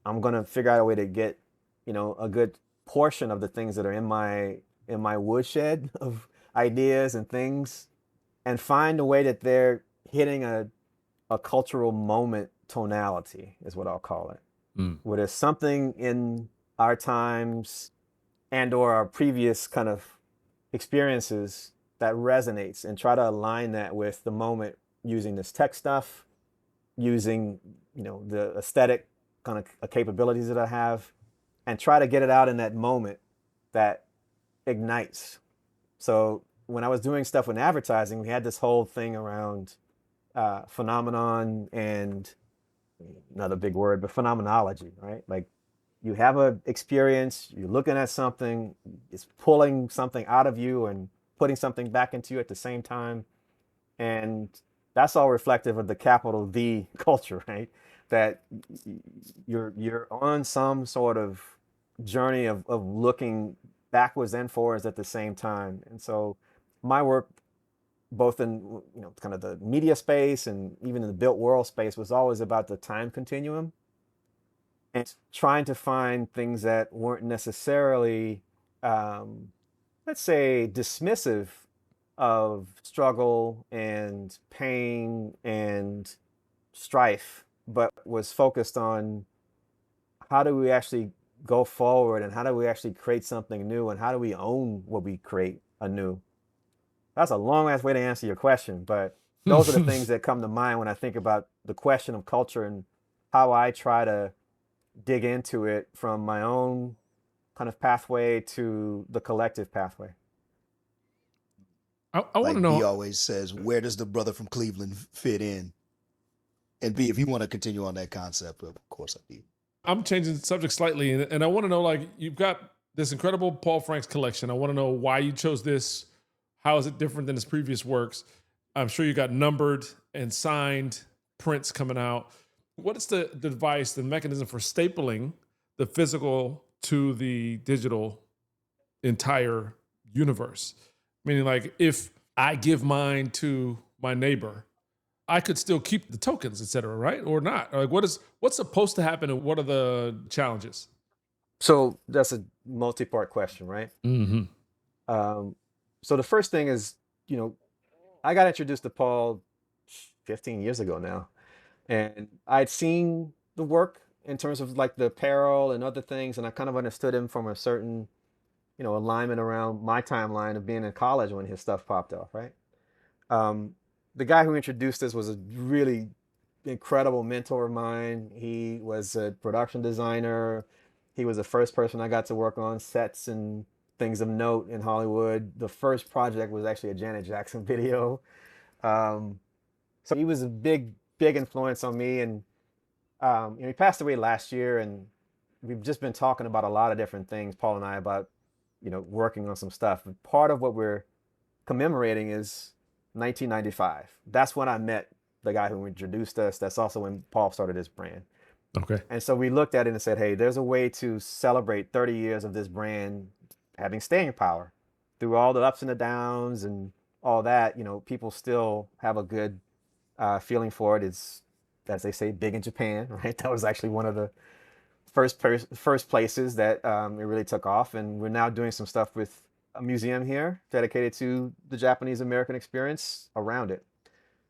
I'm going to figure out a way to get, a good portion of the things that are in my woodshed of ideas and things, and find a way that they're hitting a cultural moment tonality, is what I'll call it. Where there's something in our times and or our previous kind of experiences that resonates, and try to align that with the moment using this tech stuff, using, the aesthetic kind of capabilities that I have, and try to get it out in that moment that ignites. So when I was doing stuff with advertising, we had this whole thing around phenomenon and another big word, but phenomenology, right? Like, you have an experience, you're looking at something, it's pulling something out of you and putting something back into you at the same time. And that's all reflective of the capital V culture, right? That you're on some sort of journey of looking backwards and forwards at the same time. And so my work, both in kind of the media space and even in the built world space, was always about the time continuum and trying to find things that weren't necessarily, let's say, dismissive of struggle and pain and strife, but was focused on how do we actually go forward and how do we actually create something new and how do we own what we create anew. That's a long ass way to answer your question, but those are the things that come to mind when I think about the question of culture and how I try to dig into it from my own kind of pathway to the collective pathway. I want Like to know. B always says, where does the brother from Cleveland fit in? And B, if you want to continue on that concept, of course I do. I'm changing the subject slightly, and I want to know, like, you've got this incredible Paul Franks collection. I want to know why you chose this. How is it different than his previous works? I'm sure you got numbered and signed prints coming out. What is the device, the mechanism for stapling the physical to the digital entire universe? Meaning, like, if I give mine to my neighbor, I could still keep the tokens, et cetera, right? Or not? Like, what's supposed to happen and what are the challenges? So that's a multi-part question, right? Mm-hmm. So the first thing is, I got introduced to Paul 15 years ago now, and I'd seen the work in terms of like the apparel and other things, and I kind of understood him from a certain, alignment around my timeline of being in college when his stuff popped off, right? The guy who introduced us was a really incredible mentor of mine. He was a production designer. He was the first person I got to work on sets and things of note in Hollywood. The first project was actually a Janet Jackson video. So he was a big influence on me. And he passed away last year, and we've just been talking about a lot of different things, Paul and I, about, working on some stuff. And part of what we're commemorating is 1995. That's when I met the guy who introduced us. That's also when Paul started his brand. Okay. And so we looked at it and said, hey, there's a way to celebrate 30 years of this brand having staying power through all the ups and the downs and all that. People still have a good feeling for it. It's, as they say, big in Japan, right? That was actually one of the first places that it really took off. And we're now doing some stuff with a museum here dedicated to the Japanese American experience around it.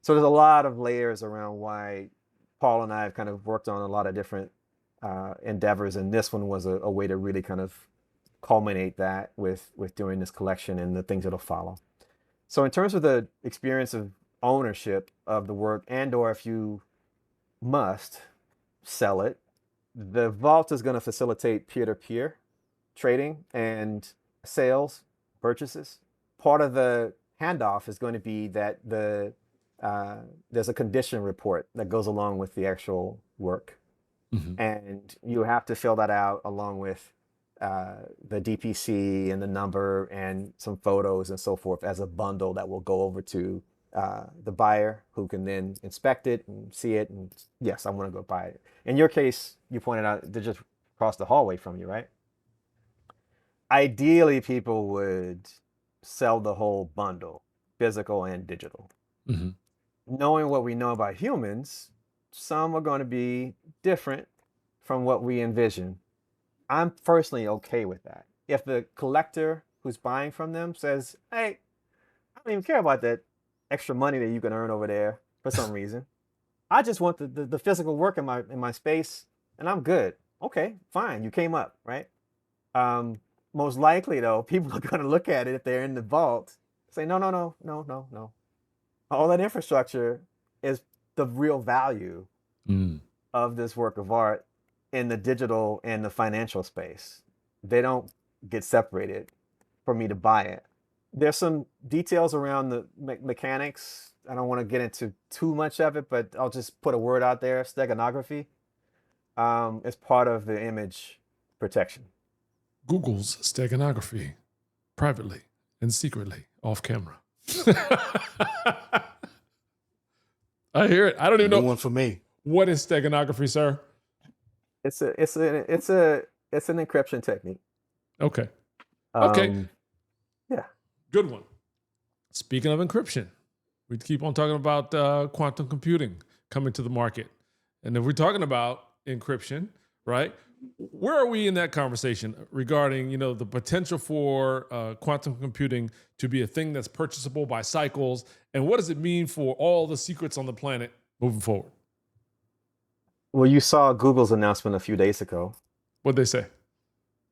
So there's a lot of layers around why Paul and I have kind of worked on a lot of different endeavors, and this one was a way to really kind of culminate that with doing this collection and the things that'll follow. So in terms of the experience of ownership of the work, and or if you must sell it, the vault is going to facilitate peer-to-peer trading and sales, purchases. Part of the handoff is going to be that there's a condition report that goes along with the actual work. Mm-hmm. And you have to fill that out along with the DPC and the number and some photos and so forth as a bundle that will go over to the buyer, who can then inspect it and see it. And yes, I want to go buy it. In your case, you pointed out they're just across the hallway from you, right? Ideally, people would sell the whole bundle, physical and digital. Mm-hmm. Knowing what we know about humans, some are going to be different from what we envision. I'm personally okay with that. If the collector who's buying from them says, hey, I don't even care about that extra money that you can earn over there for some reason. I just want the physical work in my space, and I'm good. Okay, fine. You came up, right? Most likely, though, people are going to look at it if they're in the vault, say, no. All that infrastructure is the real value of this work of art in the digital and the financial space. They don't get separated for me to buy it. There's some details around the mechanics. I don't want to get into too much of it, but I'll just put a word out there. Steganography is part of the image protection. Google's steganography privately and secretly off camera. I hear it. I don't even know. One for me. What is steganography, sir? It's an encryption technique. Okay. Yeah. Good one. Speaking of encryption, we keep on talking about quantum computing coming to the market. And if we're talking about encryption, right, Where are we in that conversation regarding, the potential for quantum computing to be a thing that's purchasable by cycles, and what does it mean for all the secrets on the planet moving forward? Well, you saw Google's announcement a few days ago. What'd they say?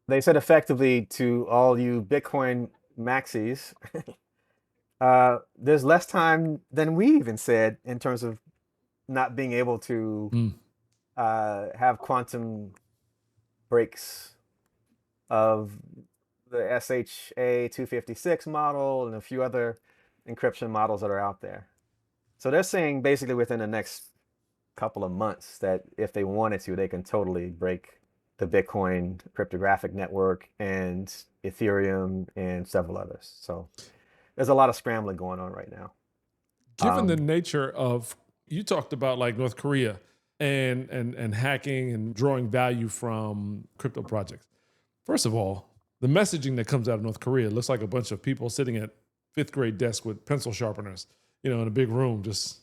They said effectively to all you Bitcoin maxis, there's less time than we even said in terms of not being able to have quantum breaks of the SHA 256 model and a few other encryption models that are out there. So they're saying basically within the next couple of months that if they wanted to, they can totally break the Bitcoin cryptographic network and Ethereum and several others. So there's a lot of scrambling going on right now. Given the nature of, you talked about like North Korea and hacking and drawing value from crypto projects. First of all, the messaging that comes out of North Korea looks like a bunch of people sitting at fifth grade desks with pencil sharpeners, in a big room. Just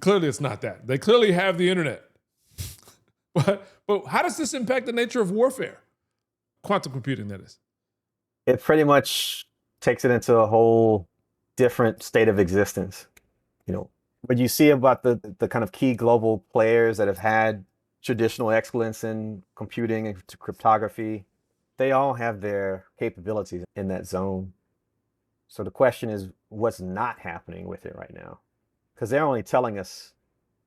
clearly it's not that. They clearly have the internet. But how does this impact the nature of warfare? Quantum computing, that is. It pretty much takes it into a whole different state of existence. What you see about the kind of key global players that have had traditional excellence in computing and cryptography, they all have their capabilities in that zone. So the question is, what's not happening with it right now? Because they're only telling us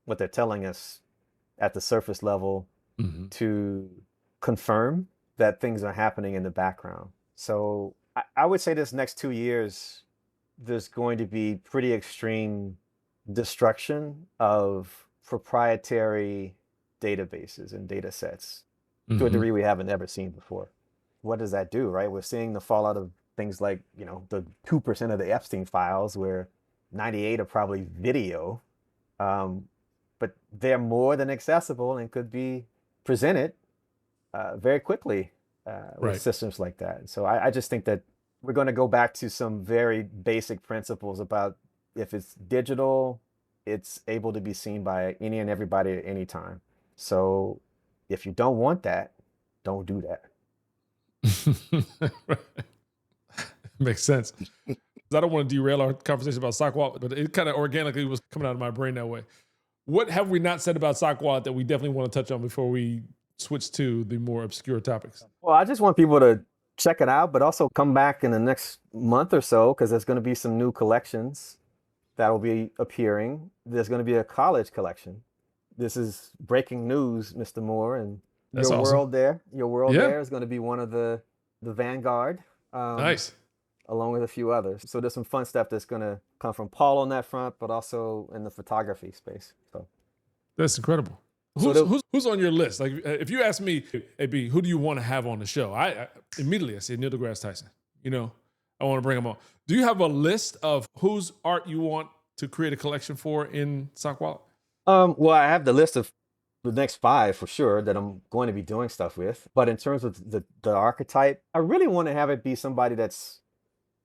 what they're telling us at the surface level to confirm that things are happening in the background. So I would say this next 2 years, there's going to be pretty extreme destruction of proprietary databases and data sets to a degree we haven't ever seen before. What does that do, right? We're seeing the fallout of things like, the 2% of the Epstein files where 98 are probably video, but they're more than accessible and could be presented very quickly with systems like that. So I just think that we're going to go back to some very basic principles about if it's digital, it's able to be seen by any and everybody at any time. So if you don't want that, don't do that. Makes sense. I don't want to derail our conversation about SoqWallet, but it kind of organically was coming out of my brain that way. What have we not said about SoqWallet that we definitely want to touch on before we switch to the more obscure topics? Well, I just want people to check it out, but also come back in the next month or so, because there's going to be some new collections that will be appearing. There's going to be a college collection. This is breaking news, Mr. Moore, and That's your awesome. world there. Your world there is going to be one of the vanguard. Nice. Along with a few others. So there's some fun stuff that's going to come from Paul on that front, but also in the photography space. So that's incredible. Who's on your list? Like, if you ask me, hey, B, who do you want to have on the show? I immediately say Neil deGrasse Tyson. I want to bring him on. Do you have a list of whose art you want to create a collection for in SoqWallet? Well, I have the list of the next 5 for sure that I'm going to be doing stuff with. But in terms of the archetype, I really want to have it be somebody that's,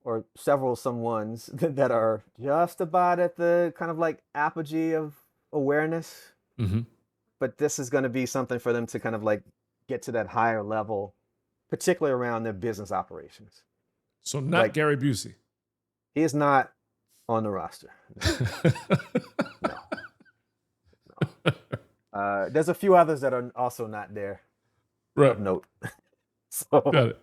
or several someones that are just about at the kind of like apogee of awareness. But this is going to be something for them to kind of like get to that higher level, particularly around their business operations. So not like, Gary Busey. He is not on the roster. No. There's a few others that are also not there. Right. Of note. Got it.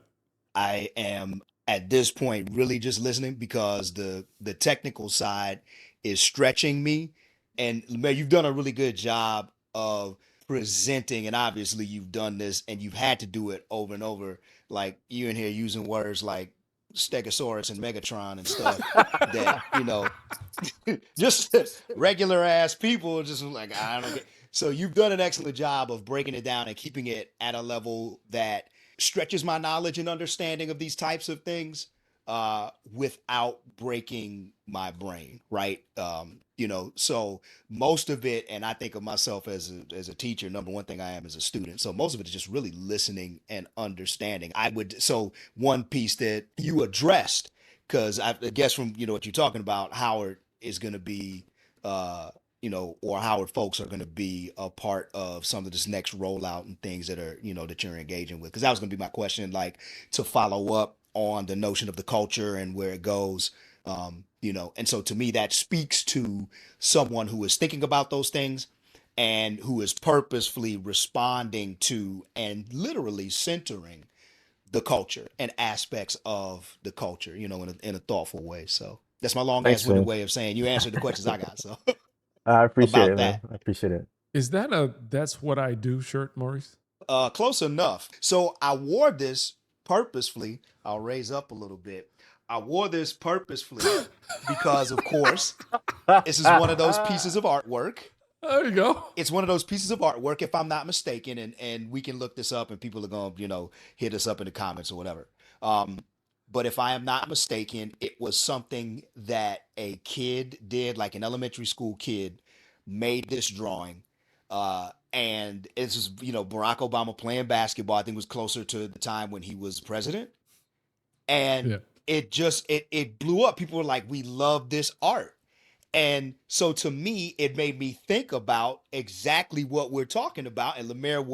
I am at this point really just listening because the technical side is stretching me. And Mer, you've done a really good job of presenting, and obviously you've done this and you've had to do it over and over. Like you in here using words like Stegosaurus and Megatron and stuff that, just regular ass people just like, I don't get. So you've done an excellent job of breaking it down and keeping it at a level that stretches my knowledge and understanding of these types of things without breaking my brain, right? So most of it, and I think of myself as a teacher, number one thing I am as a student. So most of it is just really listening and understanding. So one piece that you addressed, because I guess from, what you're talking about, Howard is going to be or Howard folks are going to be a part of some of this next rollout and things that are, that you're engaging with? Because that was going to be my question, like to follow up on the notion of the culture and where it goes. And so to me, that speaks to someone who is thinking about those things and who is purposefully responding to and literally centering the culture and aspects of the culture, in a thoughtful way. So that's my long Thanks, ass winded man. way of saying you answered the questions I got. So I appreciate about it, man. that. I appreciate it. Is that a "That's What I Do" shirt, Maurice? Close enough. So I wore this purposefully. I'll raise up a little bit. I wore this purposefully because, of course, this is one of those pieces of artwork. There you go. It's one of those pieces of artwork, if I'm not mistaken, and we can look this up and people are going to, hit us up in the comments or whatever. But if I am not mistaken, it was something that a kid did, like an elementary school kid made this drawing. And it's just, Barack Obama playing basketball. I think it was closer to the time when he was president. And Yeah. it blew up. People were like, we love this art. And so to me, it made me think about exactly what we're talking about. And Lemaire,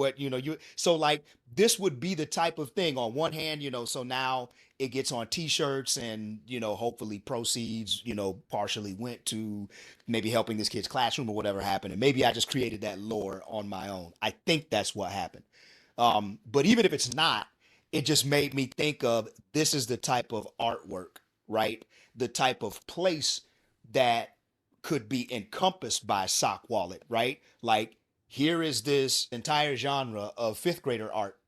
so like this would be the type of thing on one hand, so now it gets on t-shirts and, hopefully proceeds, partially went to maybe helping this kid's classroom or whatever happened. And maybe I just created that lore on my own. I think that's what happened. But even if it's not, it just made me think of this is the type of artwork, right? The type of place that could be encompassed by SoqWallet, right? Like here is this entire genre of fifth grader art.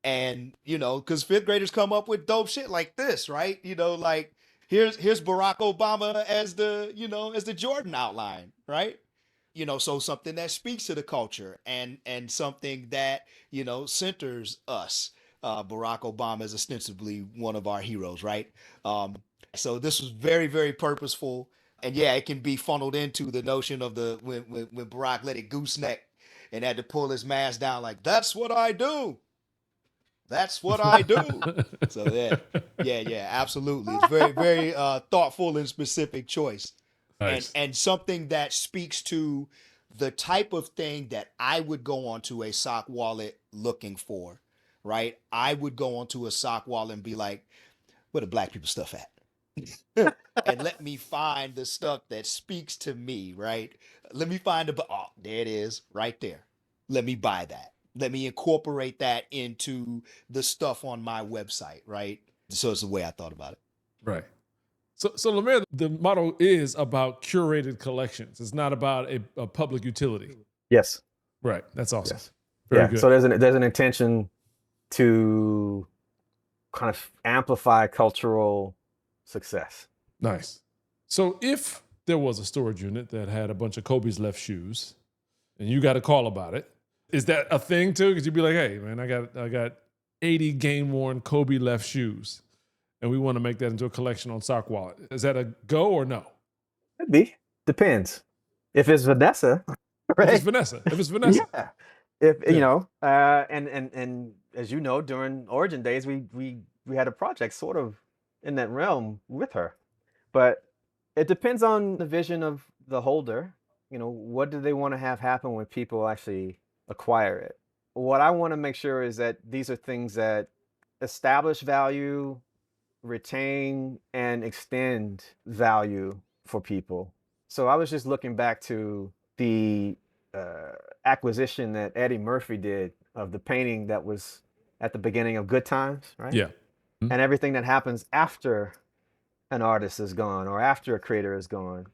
And, because fifth graders come up with dope shit like this, right? Like here's Barack Obama as the Jordan outline, right? So something that speaks to the culture and something that, centers us. Barack Obama is ostensibly one of our heroes, right? So this was very, very purposeful. And yeah, it can be funneled into the notion of when Barack let it gooseneck and had to pull his mask down, like, that's what I do. That's what I do. So yeah, absolutely. It's very, very thoughtful and specific choice. Nice. And something that speaks to the type of thing that I would go onto a SoqWallet looking for, right? I would go onto a SoqWallet and be like, where the black people stuff at? And let me find the stuff that speaks to me, right? Let me find there it is right there. Let me buy that. Let me incorporate that into the stuff on my website, right? So it's the way I thought about it. Right. So Lemaire, the model is about curated collections. It's not about a public utility. Yes. Right. That's awesome. Yes. Very good. So there's an intention to kind of amplify cultural success. Nice. So if there was a storage unit that had a bunch of Kobe's left shoes and you got a call about it, is that a thing too? Because you'd be like, hey, man, I got 80 game-worn Kobe left shoes and we want to make that into a collection on SoqWallet. Is that a go or no? Could be. Depends. If it's Vanessa, right? If it's Vanessa. Yeah. If and as you know, during Origin Days, we had a project sort of in that realm with her. But it depends on the vision of the holder. What do they want to have happen when people actually acquire it? What I want to make sure is that these are things that establish value, retain, and extend value for people. So I was just looking back to the acquisition that Eddie Murphy did of the painting that was at the beginning of Good Times, right? Yeah. And everything that happens after an artist is gone or after a creator is gone.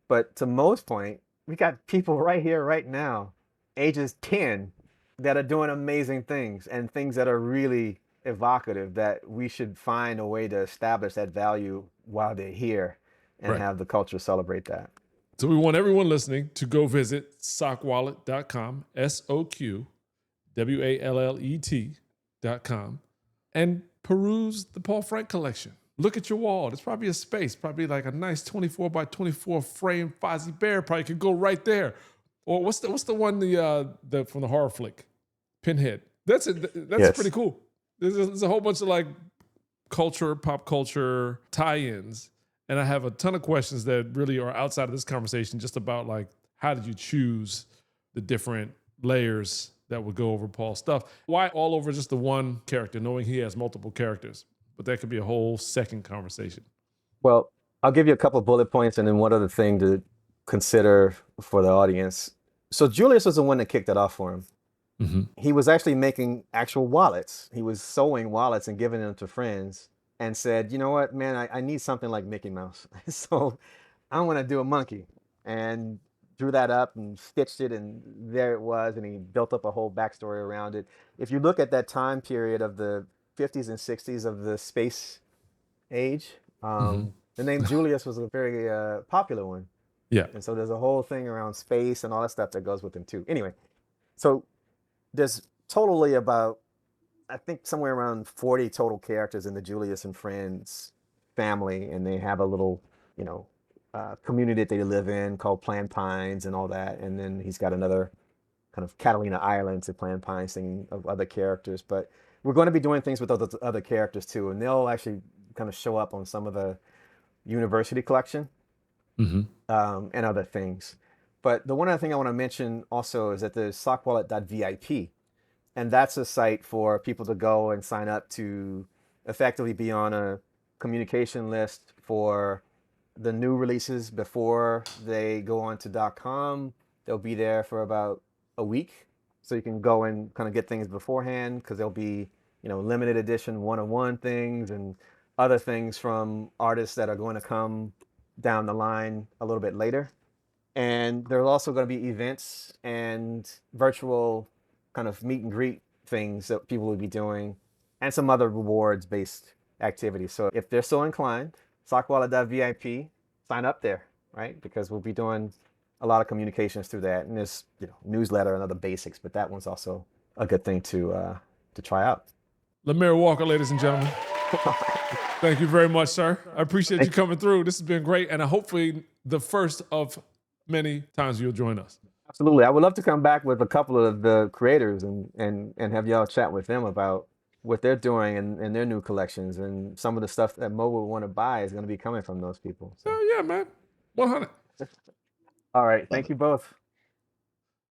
But to Mo's point, we got people right here, right now, ages 10, that are doing amazing things and things that are really evocative, that we should find a way to establish that value while they're here and have the culture celebrate that. So we want everyone listening to go visit SoqWallet.com, SoqWallet.com, and peruse the Paul Frank collection. Look at your wall. There's probably a space, probably like a nice 24 by 24 frame Fozzie Bear probably could go right there. Or what's the one the from the horror flick, Pinhead? That's pretty cool. There's a whole bunch of like pop culture tie-ins, and I have a ton of questions that really are outside of this conversation, just about like how did you choose the different layers that would go over Paul's stuff? Why all over just the one character, knowing he has multiple characters? But that could be a whole second conversation. Well, I'll give you a couple of bullet points and then one other thing to consider for the audience. So Julius was the one that kicked it off for him. Mm-hmm. He was actually making actual wallets. He was sewing wallets and giving them to friends and said, you know what, man, I need something like Mickey Mouse. So I want to do a monkey, and drew that up and stitched it, and there it was. And he built up a whole backstory around it. If you look at that time period of the 50s and 60s of the space age, the name Julius was a very popular one. Yeah. And so there's a whole thing around space and all that stuff that goes with him too. Anyway, so there's totally about, I think, somewhere around 40 total characters in the Julius and Friends family, and they have a little, community that they live in called Plan Pines and all that. And then he's got another kind of Catalina Islands and Plan Pines thing of other characters. But we're going to be doing things with those other characters too, and they'll actually kind of show up on some of the university collection and other things. But the one other thing I want to mention also is that there's SoqWallet.vip, and that's a site for people to go and sign up to effectively be on a communication list for the new releases before they go on to .com. They'll be there for about a week, so you can go and kind of get things beforehand, because there'll be, limited edition one-on-one things and other things from artists that are going to come down the line a little bit later. And there's also going to be events and virtual kind of meet and greet things that people will be doing, and some other rewards based activities. So if they're so inclined, SoqWallet.vip, sign up there, right? Because we'll be doing a lot of communications through that. And there's newsletter and other basics, but that one's also a good thing to try out. Mer Walker, ladies and gentlemen. Thank you very much, sir. I appreciate you coming through. This has been great, and hopefully the first of many times you'll join us. Absolutely. I would love to come back with a couple of the creators and have y'all chat with them about what they're doing and their new collections, and some of the stuff that Mo would want to buy is going to be coming from those people. So. Oh, yeah, man. 100. All right. Thank you both.